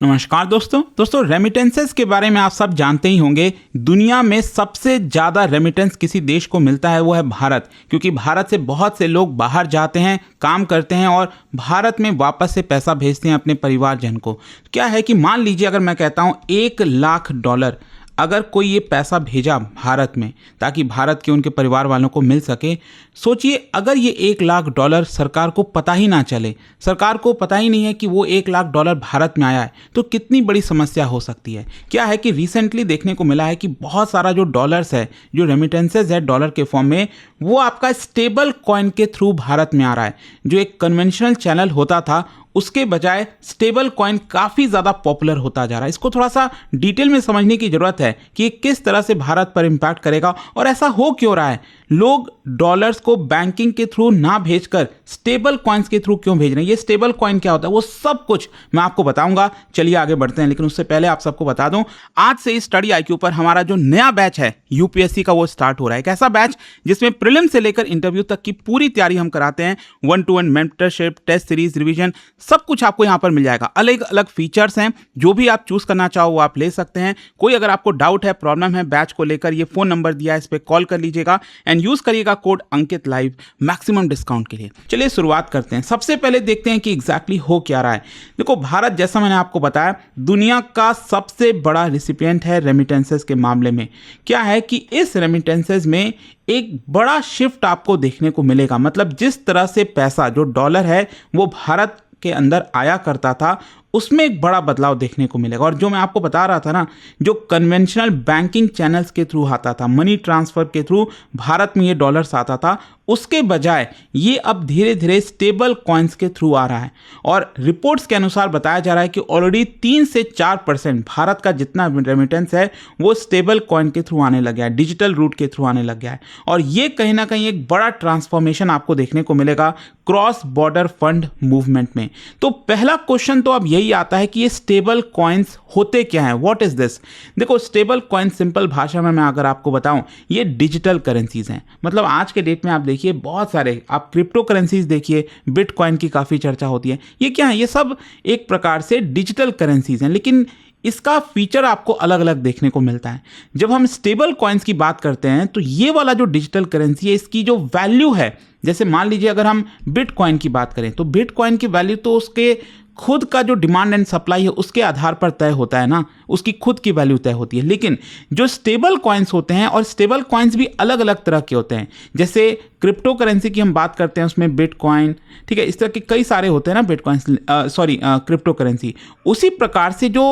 नमस्कार दोस्तों रेमिटेंसेस के बारे में आप सब जानते ही होंगे। दुनिया में सबसे ज़्यादा रेमिटेंस किसी देश को मिलता है वो है भारत, क्योंकि भारत से बहुत से लोग बाहर जाते हैं, काम करते हैं और भारत में वापस से पैसा भेजते हैं अपने परिवारजन को। क्या है कि मान लीजिए अगर मैं कहता हूँ $1,00,000 अगर कोई ये पैसा भेजा भारत में ताकि भारत के उनके परिवार वालों को मिल सके, सोचिए अगर ये $1,00,000 सरकार को पता ही ना चले, सरकार को पता ही नहीं है कि वो $1,00,000 भारत में आया है, तो कितनी बड़ी समस्या हो सकती है। क्या है कि रिसेंटली देखने को मिला है कि बहुत सारा जो डॉलर्स है, जो रेमिटेंसेज है डॉलर के फॉर्म में, वो आपका स्टेबल कॉइन के थ्रू भारत में आ रहा है। जो एक कन्वेंशनल चैनल होता था उसके बजाय स्टेबल कॉइन काफ़ी ज़्यादा पॉपुलर होता जा रहा है। इसको थोड़ा सा डिटेल में समझने की ज़रूरत है कि ये किस तरह से भारत पर इम्पैक्ट करेगा और ऐसा हो क्यों रहा है। लोग डॉलर्स को बैंकिंग के थ्रू ना भेजकर स्टेबल कॉइन्स के थ्रू क्यों भेज रहे हैं, ये स्टेबल कॉइन क्या होता है, वो सब कुछ मैं आपको बताऊंगा। चलिए आगे बढ़ते हैं, लेकिन उससे पहले आप सबको बता दूं, आज से स्टडी IQ पर हमारा जो नया बैच है UPSC का, वो स्टार्ट हो रहा है। एक ऐसा बैच जिसमें प्रीलिम से लेकर इंटरव्यू तक की पूरी तैयारी हम कराते हैं। 1-to-1 mentorship, test series, revision, सब कुछ आपको यहाँ पर मिल जाएगा। अलग अलग फीचर्स हैं, जो भी आप चूज करना चाहो वो आप ले सकते हैं। कोई अगर आपको डाउट है, प्रॉब्लम है बैच को लेकर, ये फोन नंबर दिया है, इस पर कॉल कर लीजिएगा एंड यूज करिएगा कोड अंकित लाइव मैक्सिमम डिस्काउंट के लिए। चलिए शुरुआत करते हैं। सबसे पहले देखते हैं कि एग्जैक्टली हो क्या रहा है। देखो, भारत जैसा मैंने आपको बताया दुनिया का सबसे बड़ा रिसिपिएंट है रेमिटेंसेस के मामले में। क्या है कि इस रेमिटेंसेस में एक बड़ा शिफ्ट आपको देखने को मिलेगा। मतलब जिस तरह से पैसा, जो डॉलर है, वो भारत के अंदर आया करता था, उसमें एक बड़ा बदलाव देखने को मिलेगा। और जो मैं आपको बता रहा था ना, जो कन्वेंशनल बैंकिंग चैनल्स के थ्रू आता था, मनी ट्रांसफर के थ्रू भारत में ये डॉलर्स आता था, उसके बजाय ये अब धीरे धीरे स्टेबल कॉइन्स के थ्रू आ रहा है। और रिपोर्ट्स के अनुसार बताया जा रहा है कि ऑलरेडी 3 से 4% भारत का जितना रेमिटेंस है वो स्टेबल कॉइन के थ्रू आने लग गया है, डिजिटल रूट के थ्रू आने लग गया है। और ये कहीं ना कहीं एक बड़ा ट्रांसफॉर्मेशन आपको देखने को मिलेगा क्रॉस बॉर्डर फंड मूवमेंट में। तो पहला क्वेश्चन तो अब यही आता है कि ये स्टेबल कॉइन्स होते क्या हैं, व्हाट इज दिस। देखो, स्टेबल कॉइन सिंपल भाषा में मैं अगर आपको बताऊं, ये डिजिटल करेंसीज हैं। मतलब आज के डेट में आप देखिए बहुत सारे, आप क्रिप्टो करेंसीज देखिए, बिटकॉइन की काफ़ी चर्चा होती है। ये क्या है, ये सब एक प्रकार से डिजिटल करेंसीज हैं, लेकिन इसका फीचर आपको अलग अलग देखने को मिलता है। जब हम स्टेबल कॉइन्स की बात करते हैं तो ये वाला जो डिजिटल करेंसी है, इसकी जो वैल्यू है, जैसे मान लीजिए अगर हम बिटकॉइन की बात करें तो बिटकॉइन की वैल्यू तो उसके खुद का जो डिमांड एंड सप्लाई है उसके आधार पर तय होता है ना, उसकी खुद की वैल्यू तय होती है। लेकिन जो स्टेबल कॉइन्स होते हैं, और स्टेबल कॉइन्स भी अलग अलग तरह के होते हैं, जैसे क्रिप्टो करेंसी की हम बात करते हैं उसमें बिटकॉइन, ठीक है, इस तरह के कई सारे होते हैं ना बिटकॉइन्स, क्रिप्टो करेंसी। उसी प्रकार से जो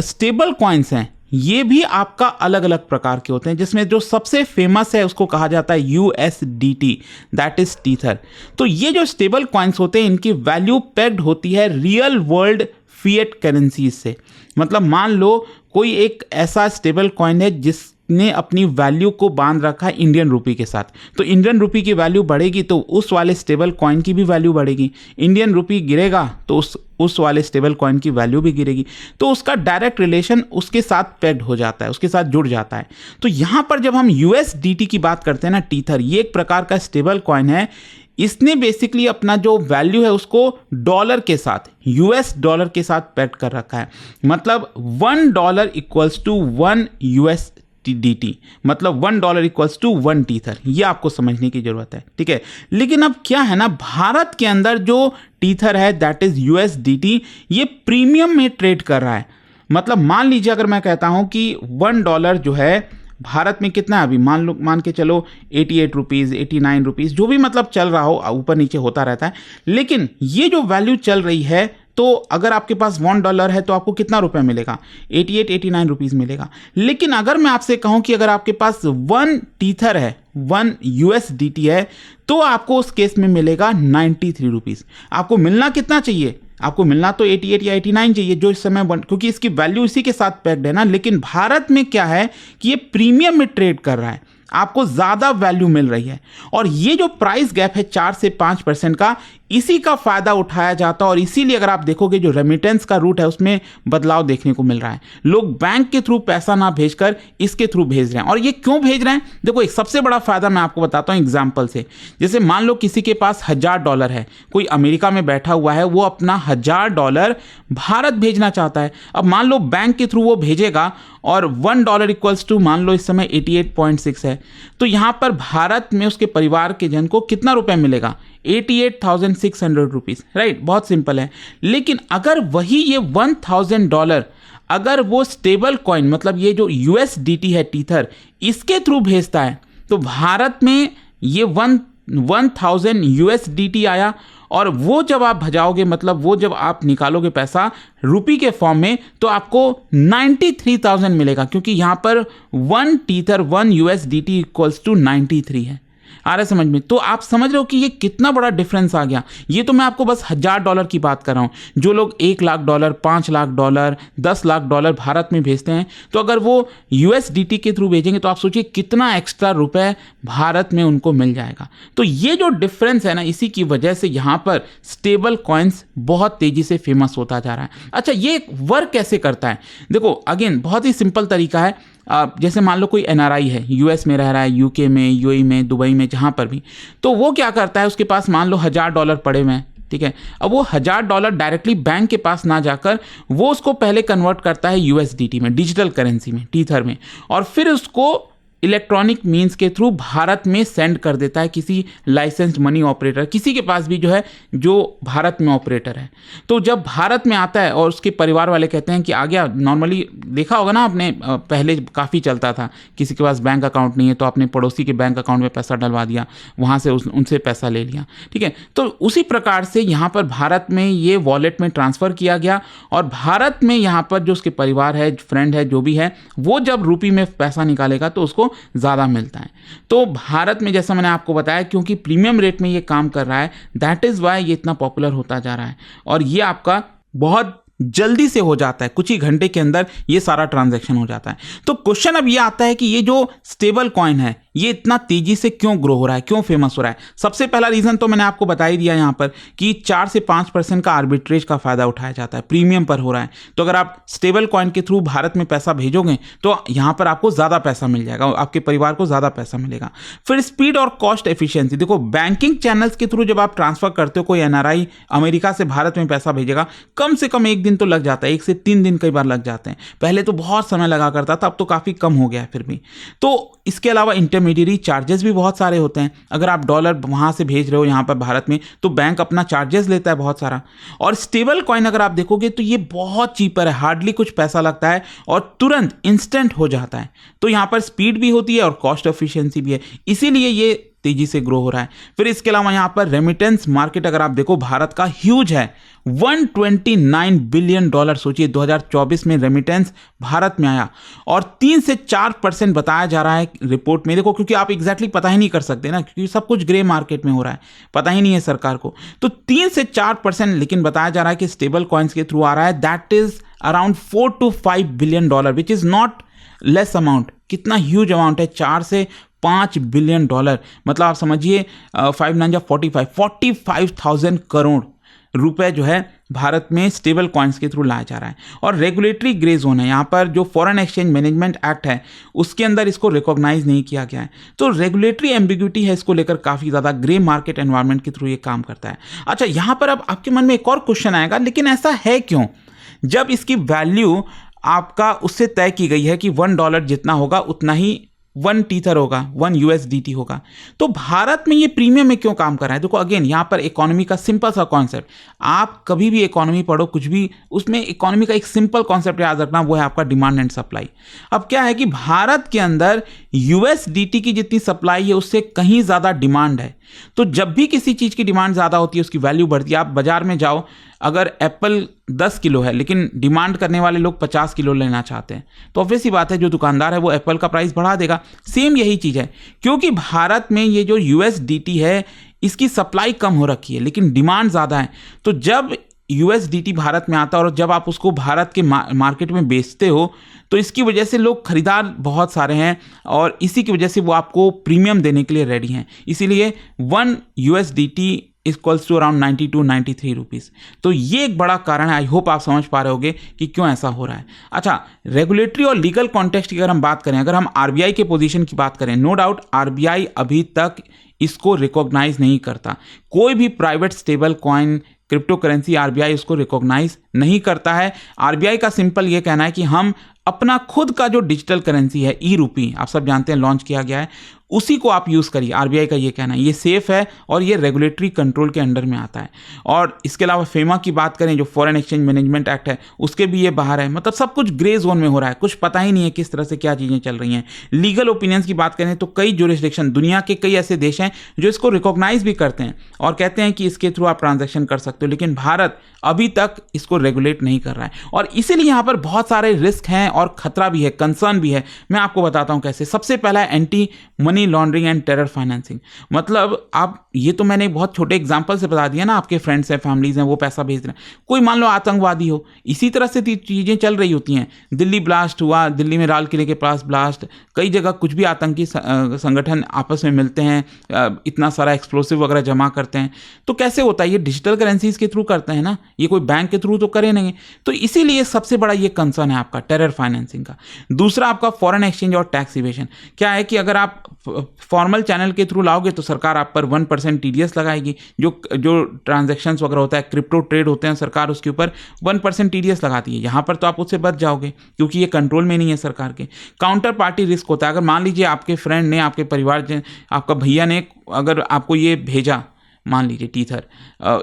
स्टेबल कॉइन्स हैं ये भी आपका अलग अलग प्रकार के होते हैं, जिसमें जो सबसे फेमस है उसको कहा जाता है USDT, दैट इज टीथर। तो ये जो स्टेबल कॉइन्स होते हैं इनकी वैल्यू पेग्ड होती है रियल वर्ल्ड फिएट करेंसीज से। मतलब मान लो कोई एक ऐसा स्टेबल कॉइन है जिसने अपनी वैल्यू को बांध रखा है इंडियन रुपी के साथ, तो इंडियन रुपी की वैल्यू बढ़ेगी तो उस वाले स्टेबल कॉइन की भी वैल्यू बढ़ेगी। इंडियन रुपी गिरेगा तो उस वाले स्टेबल कॉइन की वैल्यू भी गिरेगी। तो उसका डायरेक्ट रिलेशन उसके साथ पेग्ड हो जाता है, उसके साथ जुड़ जाता है। तो यहाँ पर जब हम USDT की बात करते हैं ना, टीथर, ये एक प्रकार का स्टेबल कॉइन है। इसने बेसिकली अपना जो वैल्यू है उसको डॉलर के साथ, US डॉलर के साथ पेग्ड कर रखा है। मतलब $1 इक्वल्स टू 1 USDT, मतलब $1 इक्वल्स टू 1 टीथर। ये आपको समझने की जरूरत है, ठीक है। लेकिन अब क्या है ना, भारत के अंदर जो टीथर है दैट इज USDT, ये प्रीमियम में ट्रेड कर रहा है। मतलब मान लीजिए अगर मैं कहता हूं कि $1 जो है भारत में कितना है अभी, मान के चलो 88 रुपीज़, 89 रुपीज़, जो भी मतलब चल रहा हो, ऊपर नीचे होता रहता है। लेकिन ये जो वैल्यू चल रही है, तो अगर आपके पास $1 है तो आपको कितना रुपए मिलेगा, 88-89 रुपीज़ मिलेगा। लेकिन अगर मैं आपसे कहूं कि अगर आपके पास 1 टीथर है, 1 USDT है, तो आपको उस केस में मिलेगा 93 रुपीज़। आपको मिलना कितना चाहिए, आपको मिलना तो 88 या 89 चाहिए, जो इस समय क्योंकि इसकी वैल्यू इसी के साथ पैक्ड है ना। लेकिन भारत में क्या है कि ये प्रीमियम में ट्रेड कर रहा है, आपको ज़्यादा वैल्यू मिल रही है। और ये जो प्राइस गैप है 4 से 5% का, इसी का फायदा उठाया जाता है और इसीलिए अगर आप देखोगे जो रेमिटेंस का रूट है उसमें बदलाव देखने को मिल रहा है। लोग बैंक के थ्रू पैसा ना भेजकर इसके थ्रू भेज रहे हैं। और ये क्यों भेज रहे हैं? देखो, एक सबसे बड़ा फायदा मैं आपको बताता हूं एग्जांपल से। जैसे मान लो किसी के पास $1000 है, कोई अमेरिका में बैठा हुआ है, वो अपना $1000 भारत भेजना चाहता है। अब मान लो बैंक के थ्रू वो भेजेगा और $1 इक्वल्स टू मान लो इस समय 88.6 है, तो यहां पर भारत में उसके परिवार के जन को कितना रुपए मिलेगा? 88,600 रुपीज, राइट? बहुत सिंपल है। लेकिन अगर वही ये $1000 अगर वो स्टेबल कॉइन मतलब ये जो USDT है टीथर, इसके थ्रू भेजता है, तो भारत में ये 1000 USDT आया और वो जब आप भजाओगे मतलब वो जब आप निकालोगे पैसा रुपी के फॉर्म में, तो आपको 93,000 मिलेगा, क्योंकि यहां पर 1 टीथर 1 USDT इक्वल्स टू 93 है। आ रहा है समझ में? तो आप समझ रहे हो कि ये कितना बड़ा डिफरेंस आ गया। ये तो मैं आपको बस $1000 की बात कर रहा हूं। जो लोग $1,00,000 $5,00,000 $10,00,000 भारत में भेजते हैं, तो अगर वो USDT के थ्रू भेजेंगे तो आप सोचिए कितना एक्स्ट्रा रुपए भारत में उनको मिल जाएगा। तो ये जो डिफरेंस है ना, इसी की वजह से यहां पर स्टेबल कॉइन्स बहुत तेजी से फेमस होता जा रहा है। अच्छा, ये वर्क कैसे करता है? देखो, अगेन बहुत ही सिंपल तरीका है। जैसे मान लो कोई NRI है, US में रह रहा है, UK में, UAE में, दुबई में, जहां पर भी, तो वो क्या करता है, उसके पास मान लो $1000 पड़े हुए हैं, ठीक है। अब वो $1000 डायरेक्टली बैंक के पास ना जाकर वो उसको पहले कन्वर्ट करता है USDT में, डिजिटल करेंसी में, टीथर में, और फिर उसको इलेक्ट्रॉनिक मीन्स के थ्रू भारत में सेंड कर देता है किसी लाइसेंस्ड मनी ऑपरेटर, किसी के पास भी जो है जो भारत में ऑपरेटर है। तो जब भारत में आता है और उसके परिवार वाले कहते हैं कि आ गया, नॉर्मली देखा होगा ना आपने, पहले काफ़ी चलता था, किसी के पास बैंक अकाउंट नहीं है तो अपने पड़ोसी के बैंक अकाउंट में पैसा डलवा दिया, वहाँ से उनसे पैसा ले लिया, ठीक है। तो उसी प्रकार से यहाँ पर भारत में ये वॉलेट में ट्रांसफ़र किया गया और भारत में यहाँ पर जो उसके परिवार है, फ्रेंड है, जो भी है, वो जब रुपी में पैसा निकालेगा तो उसको ज़्यादा मिलता है। तो भारत में, जैसा मैंने आपको बताया, क्योंकि प्रीमियम रेट में ये काम कर रहा है, दैट इज़ वाई ये इतना पॉपुलर होता जा रहा है और ये आपका बहुत जल्दी से हो जाता है, कुछ ही घंटे के अंदर ये सारा ट्रांजैक्शन हो जाता है। तो क्वेश्चन अब ये आता है कि ये जो स्टेबल कॉइन है ये इतना तेजी से क्यों ग्रो हो रहा है, क्यों फेमस हो रहा है? सबसे पहला रीजन तो मैंने आपको बता ही दिया यहाँ पर कि 4 से 5% का आर्बिट्रेज का फायदा उठाया जाता है, प्रीमियम पर हो रहा है। तो अगर आप स्टेबल कॉइन के थ्रू भारत में पैसा भेजोगे तो यहाँ पर आपको ज़्यादा पैसा मिल जाएगा, आपके परिवार को ज़्यादा पैसा मिलेगा। फिर स्पीड और कॉस्ट एफिशिएंसी। देखो, बैंकिंग चैनल्स के थ्रू जब आप ट्रांसफर करते हो, कोई NRI अमेरिका से भारत में पैसा भेजेगा, कम से कम 1 दिन तो लग जाता है, 1 से 3 दिन कई बार लग जाते हैं। पहले तो बहुत समय लगा करता था, अब तो काफ़ी कम हो गया है फिर भी। तो इसके अलावा इंटरमीडिएरी चार्जेस भी बहुत सारे होते हैं। अगर आप डॉलर वहाँ से भेज रहे हो यहाँ पर भारत में, तो बैंक अपना चार्जेस लेता है बहुत सारा। और स्टेबल कॉइन अगर आप देखोगे तो ये बहुत चीपर है, हार्डली कुछ पैसा लगता है और तुरंत इंस्टेंट हो जाता है। तो यहाँ पर स्पीड भी होती है और कॉस्ट एफिशिएंसी भी है, इसीलिए ये तेजी से ग्रो हो रहा है। फिर इसके अलावा यहाँ पर रेमिटेंस मार्केट अगर आप देखो, भारत का ह्यूज है, $129 बिलियन। सोचिए 2024 में रेमिटेंस भारत में आया और 3 से 4% बताया जा रहा है रिपोर्ट में। देखो, क्योंकि आप एग्जैक्टली पता ही नहीं कर सकते ना, क्योंकि सब कुछ ग्रे मार्केट में हो रहा है, पता ही नहीं है सरकार को। तो 3 से 4% लेकिन बताया जा रहा है कि स्टेबल कॉइन्स के थ्रू आ रहा है। That is around $4 to $5 billion, which is not less amount. कितना ह्यूज अमाउंट है, 4 से $5 बिलियन। मतलब आप समझिए 5 9 45,000 करोड़ रुपए जो है भारत में स्टेबल कॉइन्स के थ्रू लाया जा रहा है। और रेगुलेटरी ग्रे जोन है, यहाँ पर जो फॉरेन एक्सचेंज मैनेजमेंट एक्ट है उसके अंदर इसको रिकॉग्नाइज नहीं किया गया है। तो रेगुलेटरी एम्बिग्यूटी है इसको लेकर, काफ़ी ज़्यादा ग्रे मार्केट एनवायरनमेंट के थ्रू ये काम करता है। अच्छा, यहाँ पर अब आपके मन में एक और क्वेश्चन आएगा, लेकिन ऐसा है क्यों? जब इसकी वैल्यू आपका उससे तय की गई है कि $1 जितना होगा उतना ही 1 टीथर होगा, 1 USDT होगा, तो भारत में ये प्रीमियम में क्यों काम कर रहा है? देखो, अगेन यहाँ पर इकोनॉमी का सिंपल सा कॉन्सेप्ट, आप कभी भी इकोनॉमी पढ़ो, कुछ भी, उसमें इकोनॉमी का एक सिंपल कॉन्सेप्ट याद रखना, वो है आपका डिमांड एंड सप्लाई। अब क्या है कि भारत के अंदर USDT की जितनी सप्लाई है उससे कहीं ज़्यादा डिमांड है। तो जब भी किसी चीज़ की डिमांड ज़्यादा होती है उसकी वैल्यू बढ़ती है। आप बाजार में जाओ, अगर एप्पल 10 किलो है लेकिन डिमांड करने वाले लोग 50 किलो लेना चाहते हैं, तो ऑब्वियस ही बात है जो दुकानदार है वो एप्पल का प्राइस बढ़ा देगा। सेम यही चीज़ है, क्योंकि भारत में ये जो USDT है इसकी सप्लाई कम हो रखी है लेकिन डिमांड ज़्यादा है। तो जब USDT भारत में आता है और jab आप उसको भारत के मार्केट में बेचते हो तो इसकी वजह से लोग खरीदार बहुत सारे हैं और इसी की वजह से वो आपको प्रीमियम देने के लिए रेडी हैं। इसीलिए 1 USDT equals to around 92-93 rupees. तो ये एक बड़ा कारण है। आई होप आप समझ पा रहे होगे कि क्यों ऐसा हो रहा है। अच्छा, रेगुलेटरी और लीगल कॉन्टेक्स्ट की अगर हम बात करें, अगर हम आरबीआई के पोजीशन की बात करें, नो डाउट आरबीआई अभी तक इसको रिकॉग्नाइज नहीं करता। कोई भी private stable coin, crypto currency RBI उसको रिकॉग्नाइज नहीं करता है। आरबीआई का सिंपल ये कहना है कि हम अपना खुद का जो डिजिटल करेंसी है ई रूपी, आप सब जानते हैं लॉन्च किया गया है, उसी को आप यूज़ करिए। आरबीआई का ये कहना है, ये सेफ है और ये रेगुलेटरी कंट्रोल के अंडर में आता है। और इसके अलावा फेमा की बात करें, जो फॉरेन एक्सचेंज मैनेजमेंट एक्ट है, उसके भी ये बाहर है। मतलब सब कुछ ग्रे जोन में हो रहा है, कुछ पता ही नहीं है किस तरह से क्या चीज़ें चल रही हैं। लीगल ओपिनियंस की बात करें तो कई ज्यूरिसडिक्शन, दुनिया के कई ऐसे देश हैं जो इसको रिकॉग्नाइज भी करते हैं और कहते हैं कि इसके थ्रू आप ट्रांजैक्शन कर सकते हो, लेकिन भारत अभी तक इसको रेगुलेट नहीं कर रहा है। और इसीलिए यहाँ पर बहुत सारे रिस्क हैं और खतरा भी है, कंसर्न भी है। मैं आपको बताता हूँ कैसे। सबसे पहला है anti money laundering and terror financing. मतलब आप, ये तो मैंने बहुत छोटे एग्जांपल से बता दिया ना, आपके फ्रेंड्स हैं, फैमिलीज हैं, वो पैसा भेज रहे हैं। कोई मान लो आतंकवादी हो, इसी तरह से चीज़ें चल रही होती हैं। दिल्ली ब्लास्ट हुआ, दिल्ली में लाल किले के पास ब्लास्ट, कई जगह कुछ भी आतंकी संगठन आपस में मिलते हैं, इतना सारा एक्सप्लोसिव वगैरह जमा करते हैं। तो कैसे होता है? ये डिजिटल करेंसीज के थ्रू करते हैं ना, ये कोई बैंक के थ्रू तो करे नहीं। तो इसीलिए सबसे बड़ा ये कंसर्न है आपका टेरर फाइनेंसिंग का। दूसरा आपका फॉरेन एक्सचेंज और टैक्स इवेशन। क्या है कि अगर आप फॉर्मल चैनल के थ्रू लाओगे तो सरकार आप पर 1% टीडीएस लगाएगी। जो ट्रांजैक्शंस वगैरह होता है, क्रिप्टो ट्रेड होते हैं, सरकार उसके ऊपर 1% टीडीएस लगाती है। यहाँ पर तो आप उससे बच जाओगे क्योंकि ये कंट्रोल में नहीं है सरकार के। काउंटर पार्टी रिस्क होता है। अगर मान लीजिए आपके फ्रेंड ने, आपके परिवार, आपका भैया ने अगर आपको ये भेजा, मान लीजिए टीथर,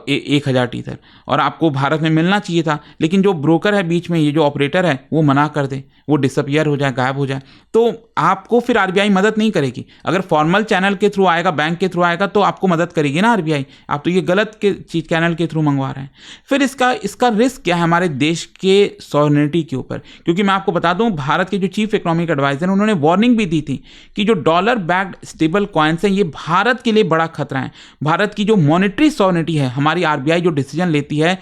1000 टीथर, और आपको भारत में मिलना चाहिए था, लेकिन जो ब्रोकर है बीच में, ये जो ऑपरेटर है, वो मना कर दे, वो डिसअपियर हो जाए, गायब हो जाए, तो आपको फिर आरबीआई मदद नहीं करेगी। अगर फॉर्मल चैनल के थ्रू आएगा, बैंक के थ्रू आएगा, तो आपको मदद करेगी ना आरबीआई। आप तो ये गलत के चैनल के थ्रू मंगवा रहे हैं। फिर इसका रिस्क क्या है हमारे देश के सॉवरेनिटी के ऊपर? क्योंकि मैं आपको बता दूं, भारत के जो चीफ इकोनॉमिक एडवाइजर, उन्होंने वार्निंग भी दी थी कि जो डॉलर बैक्ड स्टेबल कॉइन्स हैं, ये भारत के लिए बड़ा खतरा है। भारत की जो मॉनेटरी सॉवरेनिटी है, हमारी आरबीआई जो डिसीजन लेती है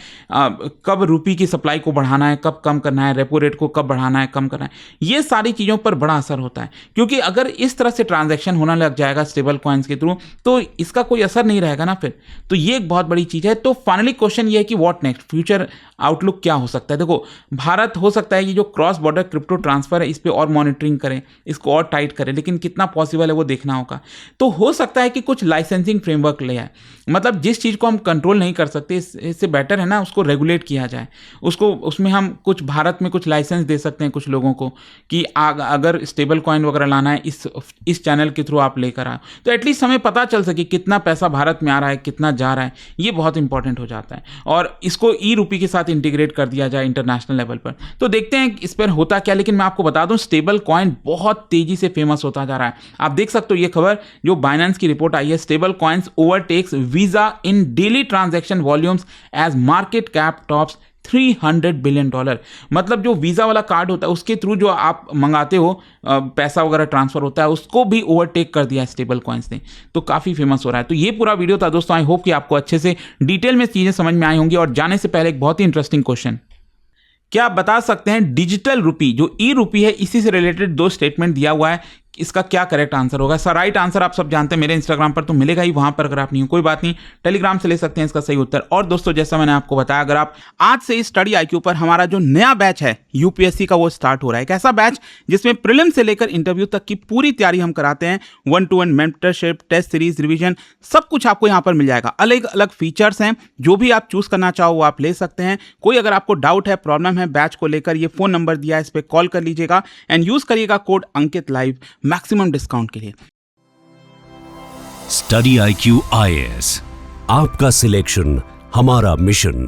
कब रुपये की सप्लाई को बढ़ाना है, कब कम करना है, रेपो रेट को कब बढ़ाना है, कम करना है, ये सारी चीज़ों पर बड़ा असर होता है। क्योंकि अगर इस तरह से ट्रांजैक्शन होने लग जाएगा स्टेबल कॉइन्स के थ्रू, तो इसका कोई असर नहीं रहेगा ना फिर। तो ये एक बहुत बड़ी चीज़ है। तो फाइनली क्वेश्चन ये है कि व्हाट नेक्स्ट, फ्यूचर आउटलुक क्या हो सकता है? देखो, भारत हो सकता है कि जो क्रॉस बॉर्डर क्रिप्टो ट्रांसफर है, इस पर और मॉनिटरिंग करें, इसको और टाइट करें, लेकिन कितना पॉसिबल है वो देखना होगा। तो हो सकता है कि कुछ लाइसेंसिंग फ्रेमवर्क ले आए। मतलब जिस चीज़ को हम कंट्रोल नहीं कर सकते, इससे बेटर है ना उसको रेगुलेट किया जाए। उसमें हम कुछ, भारत में कुछ लाइसेंस दे सकते हैं कुछ लोगों को कि अगर स्टेबल कॉइन वगैरह लाना है, इस चैनल के थ्रू आप लेकर आए, तो एटलीस्ट हमें पता चल सके कितना पैसा भारत में आ रहा है, कितना जा रहा है। ये बहुत इंपॉर्टेंट हो जाता है। और इसको ई रूपी के साथ इंटीग्रेट कर दिया जाए इंटरनेशनल लेवल पर। तो देखते हैं इस पर होता क्या। लेकिन मैं आपको बता दूं, स्टेबल कॉइन बहुत तेजी से फेमस होता जा रहा है। आप देख सकते हो ये खबर, जो बाइनेंस की रिपोर्ट आई है, stable coins overtakes Visa in daily transaction volumes as market cap tops $300 billion. मतलब जो वीज़ा वाला कार्ड होता है, उसके थ्रू जो आप मंगाते हो, पैसा वगैरह ट्रांसफर होता है, उसको भी ओवरटेक कर दिया है स्टेबल कॉइन्स ने। तो काफ़ी फेमस हो रहा है। तो ये पूरा वीडियो था दोस्तों। आई होप कि आपको अच्छे से डिटेल में चीज़ें समझ में आई होंगी। और जाने से पहले एक बहुत ही इंटरेस्टिंग क्वेश्चन, क्या आप बता सकते हैं डिजिटल रूपी, जो ई रूपी है, इसी से रिलेटेड 2 स्टेटमेंट दिया हुआ है, इसका क्या करेक्ट आंसर होगा? सर राइट आंसर आप सब जानते हैं, मेरे इंस्टाग्राम पर तो मिलेगा ही, वहां पर अगर आप नहीं हो कोई बात नहीं, टेलीग्राम से ले सकते हैं इसका सही उत्तर। और दोस्तों, जैसा मैंने आपको बताया, अगर आप आज से स्टडी आईक्यू पर हमारा जो नया बैच है यूपीएससी का, वो स्टार्ट हो रहा है। एक ऐसा बैच जिसमें प्रीलिम से लेकर इंटरव्यू तक की पूरी तैयारी हम कराते हैं। 1-to-1 mentorship, test series, revision, सब कुछ आपको यहाँ पर मिल जाएगा। अलग अलग फीचर्स हैं, जो भी आप चूज करना चाहो वो आप ले सकते हैं। कोई अगर आपको डाउट है, प्रॉब्लम है बैच को लेकर, ये फोन नंबर दिया है, इस पर कॉल कर लीजिएगा एंड यूज करिएगा कोड अंकित लाइव, मैक्सिमम डिस्काउंट के लिए। स्टडी IQ IAS, आपका सिलेक्शन हमारा मिशन।